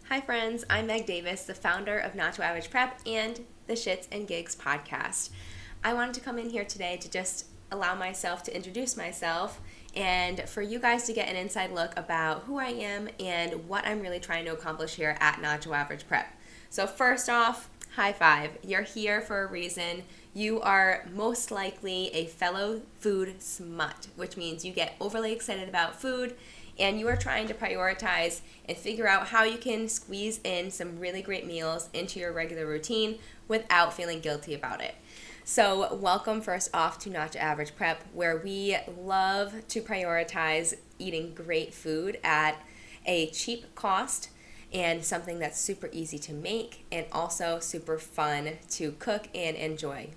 Hi friends, I'm Meg Davis, the founder of Nacho Average Prep and the Shiits Gigs Podcast. I wanted to come in here today to just allow myself to introduce myself and for you guys to get an inside look about who I am and what I'm really trying to accomplish here at Nacho Average Prep. So first off, high five. You're here for a reason. You are most likely a fellow food smut, which means you get overly excited about food and you are trying to prioritize and figure out how you can squeeze in some really great meals into your regular routine without feeling guilty about it. So welcome first off to Nacho Average Prep, where we love to prioritize eating great food at a cheap cost and something that's super easy to make and also super fun to cook and enjoy,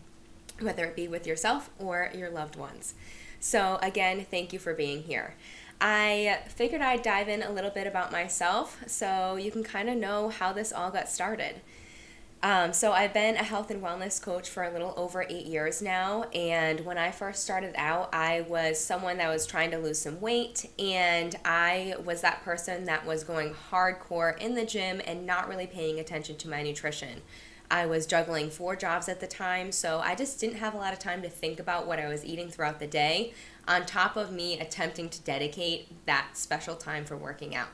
whether it be with yourself or your loved ones. So again, thank you for being here. I figured I'd dive in a little bit about myself so you can kind of know how this all got started. So I've been a health and wellness coach for a little over 8 years now, and when I first started out, I was someone that was trying to lose some weight, and I was that person that was going hardcore in the gym and not really paying attention to my nutrition. I was juggling 4 jobs at the time, so I just didn't have a lot of time to think about what I was eating throughout the day, on top of me attempting to dedicate that special time for working out.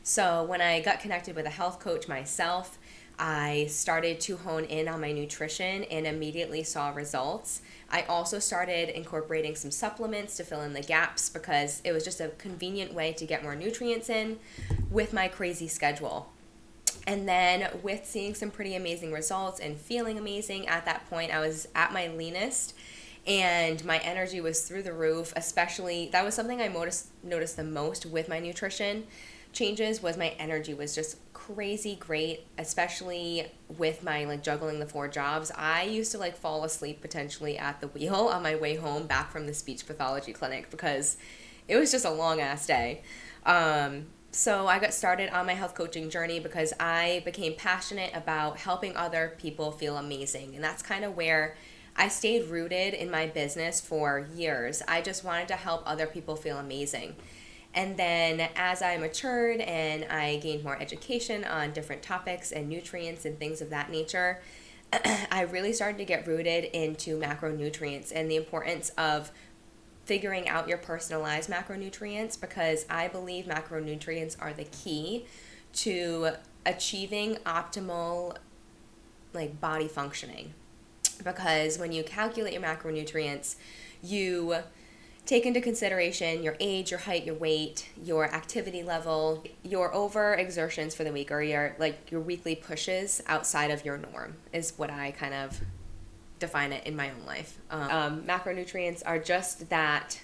So when I got connected with a health coach myself, I started to hone in on my nutrition and immediately saw results. I also started incorporating some supplements to fill in the gaps because it was just a convenient way to get more nutrients in with my crazy schedule. And then with seeing some pretty amazing results and feeling amazing at that point, I was at my leanest and my energy was through the roof. Especially, that was something I noticed the most with my nutrition changes, was my energy was just crazy great, especially with my juggling the 4 jobs. I used to fall asleep potentially at the wheel on my way home back from the speech pathology clinic because it was just a long ass day. So I got started on my health coaching journey because I became passionate about helping other people feel amazing. And that's kind of where I stayed rooted in my business for years. I just wanted to help other people feel amazing. And then as I matured and I gained more education on different topics and nutrients and things of that nature, I really started to get rooted into macronutrients and the importance of figuring out your personalized macronutrients, because I believe macronutrients are the key to achieving optimal body functioning. Because when you calculate your macronutrients, you take into consideration your age, your height, your weight, your activity level, your overexertions for the week, or your weekly pushes outside of your norm is what I kind of define it in my own life. Macronutrients are just that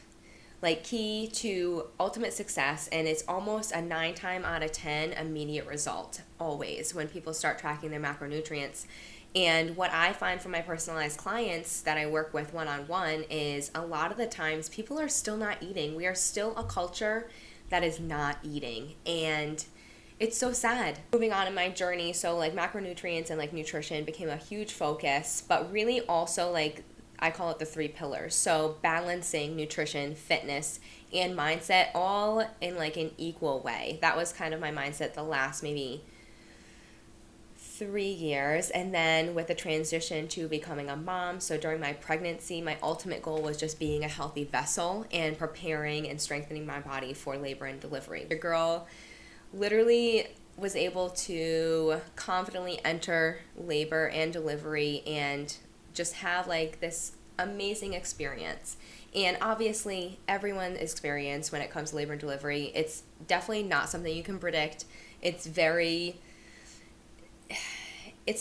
key to ultimate success, and it's almost a 9 times out of 10 immediate result always when people start tracking their macronutrients. And what I find from my personalized clients that I work with one-on-one is a lot of the times people are still not eating. We are still a culture that is not eating, and it's so sad. Moving on in my journey, so macronutrients and nutrition became a huge focus, but really also I call it the 3 pillars. So balancing nutrition, fitness, and mindset all in an equal way. That was kind of my mindset the last maybe 3 years. And then with the transition to becoming a mom, so during my pregnancy, my ultimate goal was just being a healthy vessel and preparing and strengthening my body for labor and delivery. The girl literally was able to confidently enter labor and delivery and just have this amazing experience. And obviously everyone's experience when it comes to labor and delivery, it's definitely not something you can predict. It's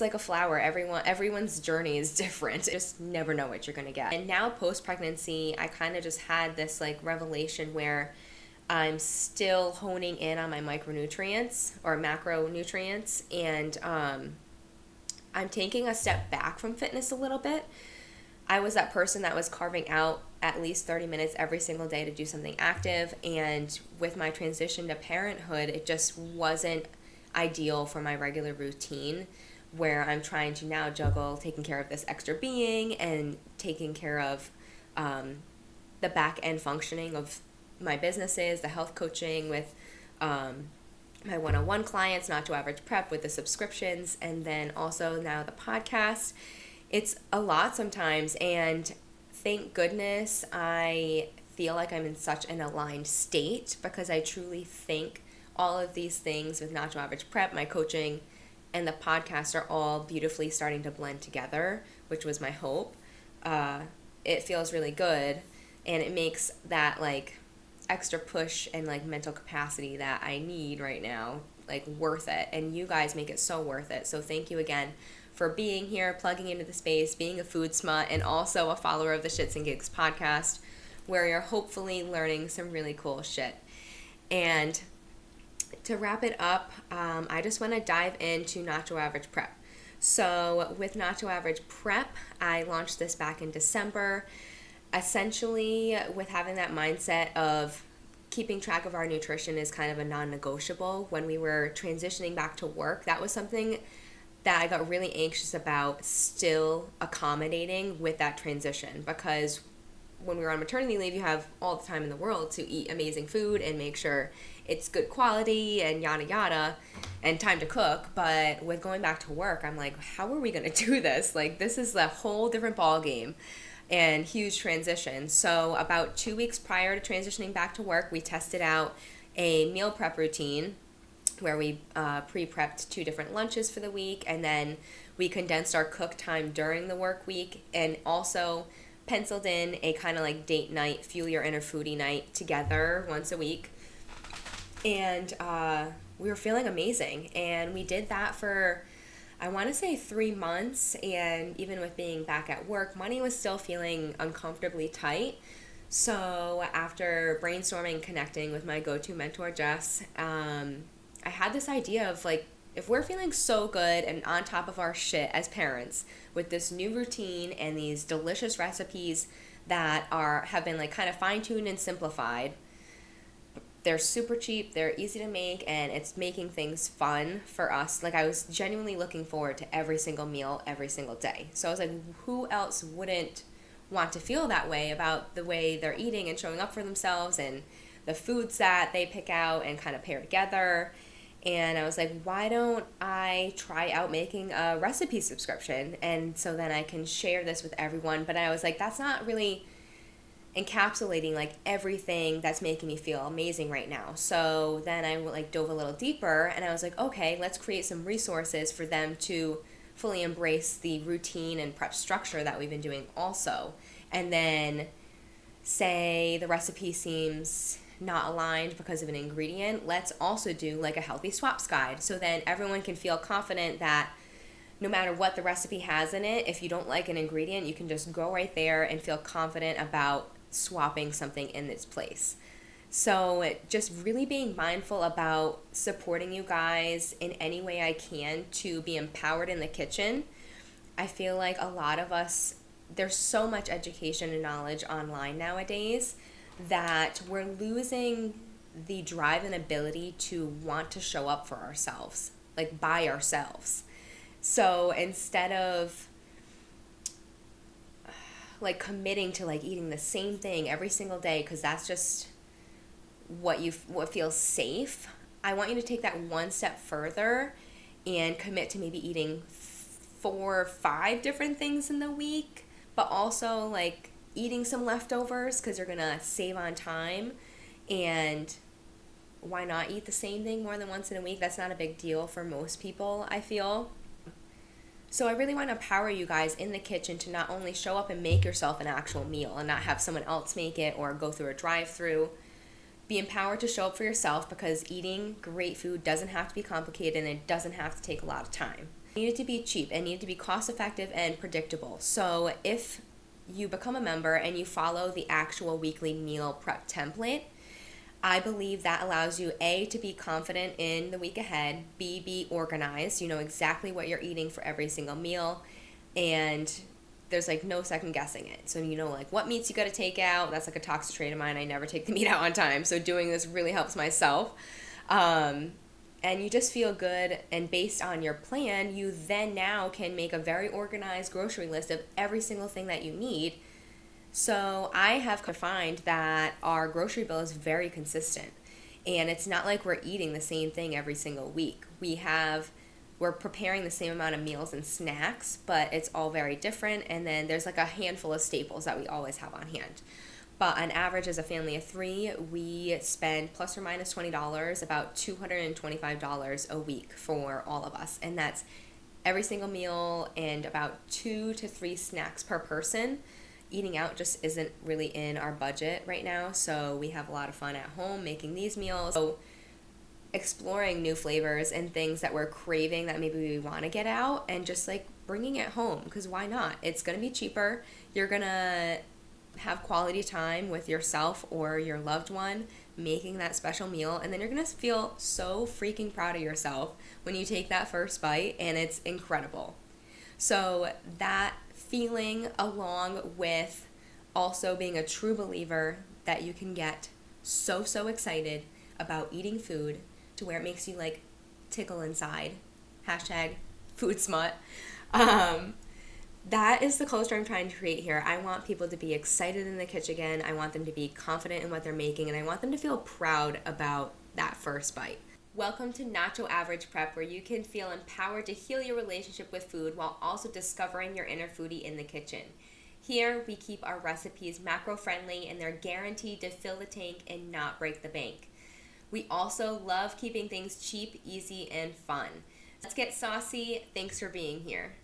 like a flower. Everyone's journey is different. You just never know what you're going to get. And now post-pregnancy, I kind of just had this revelation where I'm still honing in on my micronutrients or macronutrients, and I'm taking a step back from fitness a little bit. I was that person that was carving out at least 30 minutes every single day to do something active, and with my transition to parenthood, it just wasn't ideal for my regular routine, where I'm trying to now juggle taking care of this extra being and taking care of the back end functioning of my businesses, the health coaching with my one-on-one clients, Nacho Average Prep with the subscriptions, and then also now the podcast. It's a lot sometimes, and thank goodness I feel like I'm in such an aligned state, because I truly think all of these things with Nacho Average Prep, my coaching, and the podcast are all beautifully starting to blend together, which was my hope. It feels really good, and it makes that like extra push and like mental capacity that I need right now like worth it, and you guys make it so worth it. So thank you again for being here, plugging into the space, being a food smut, and also a follower of the Shiits and Gigs podcast, where you're hopefully learning some really cool shit. And to wrap it up, I just want to dive into Nacho Average Prep. So with Nacho Average Prep, I launched this back in December, essentially with having that mindset of keeping track of our nutrition is kind of a non-negotiable. When we were transitioning back to work, that was something that I got really anxious about still accommodating with that transition, because when we were on maternity leave, you have all the time in the world to eat amazing food and make sure it's good quality and yada yada, and time to cook. But with going back to work, I'm like, how are we going to do this? Like, this is a whole different ball game and huge transition. So about 2 weeks prior to transitioning back to work, we tested out a meal prep routine where we pre-prepped 2 different lunches for the week, and then we condensed our cook time during the work week, and also penciled in a kind of like date night, fuel your inner foodie night together once a week. And we were feeling amazing. And we did that for, I want to say 3 months. And even with being back at work, money was still feeling uncomfortably tight. So after brainstorming, connecting with my go-to mentor, Jess, I had this idea of like, if we're feeling so good and on top of our shit as parents with this new routine and these delicious recipes that have been like kind of fine-tuned and simplified, they're super cheap, they're easy to make, and it's making things fun for us. Like, I was genuinely looking forward to every single meal every single day. So I was like, who else wouldn't want to feel that way about the way they're eating and showing up for themselves and the foods that they pick out and kind of pair together? And I was like, why don't I try out making a recipe subscription? And so then I can share this with everyone. But I was like, that's not really encapsulating like everything that's making me feel amazing right now. So then I like dove a little deeper, and I was like, okay, let's create some resources for them to fully embrace the routine and prep structure that we've been doing also. And then say the recipe seems not aligned because of an ingredient, let's also do like a healthy swaps guide, so then everyone can feel confident that no matter what the recipe has in it, if you don't like an ingredient, you can just go right there and feel confident about swapping something in its place. So just really being mindful about supporting you guys in any way I can to be empowered in the kitchen. I feel like a lot of us, there's so much education and knowledge online nowadays that we're losing the drive and ability to want to show up for ourselves, like by ourselves. So instead of like committing to like eating the same thing every single day, because that's just what feels safe, I want you to take that one step further and commit to maybe eating 4 or 5 different things in the week, but also like eating some leftovers because you're gonna save on time. And why not eat the same thing more than once in a week? That's not a big deal for most people, I feel. So I really want to empower you guys in the kitchen to not only show up and make yourself an actual meal and not have someone else make it or go through a drive-through. Be empowered to show up for yourself, because eating great food doesn't have to be complicated and it doesn't have to take a lot of time. It needed to be cheap and needed to be cost-effective and predictable. So if you become a member and you follow the actual weekly meal prep template, I believe that allows you, A, to be confident in the week ahead, B, be organized, you know exactly what you're eating for every single meal, and there's like no second guessing it. So you know like what meats you got to take out. That's like a toxic trait of mine. I never take the meat out on time. So doing this really helps myself. And you just feel good, and based on your plan, you then now can make a very organized grocery list of every single thing that you need. So I have find that our grocery bill is very consistent. And it's not like we're eating the same thing every single week. We're preparing the same amount of meals and snacks, but it's all very different. And then there's like a handful of staples that we always have on hand. But on average, as a family of 3, we spend plus or minus $20, about $225 a week for all of us. And that's every single meal and about 2 to 3 snacks per person. Eating out just isn't really in our budget right now, so we have a lot of fun at home making these meals. So exploring new flavors and things that we're craving that maybe we want to get out and just like bringing it home, because why not? It's going to be cheaper. You're going to have quality time with yourself or your loved one making that special meal, and then you're going to feel so freaking proud of yourself when you take that first bite, and it's incredible. So that feeling, along with also being a true believer that you can get so excited about eating food to where it makes you like tickle inside, #food smut. That is the culture I'm trying to create here. I want people to be excited in the kitchen again. I want them to be confident in what they're making, and I want them to feel proud about that first bite. Welcome to Nacho Average Prep, where you can feel empowered to heal your relationship with food while also discovering your inner foodie in the kitchen. Here, we keep our recipes macro-friendly, and they're guaranteed to fill the tank and not break the bank. We also love keeping things cheap, easy, and fun. Let's get saucy. Thanks for being here.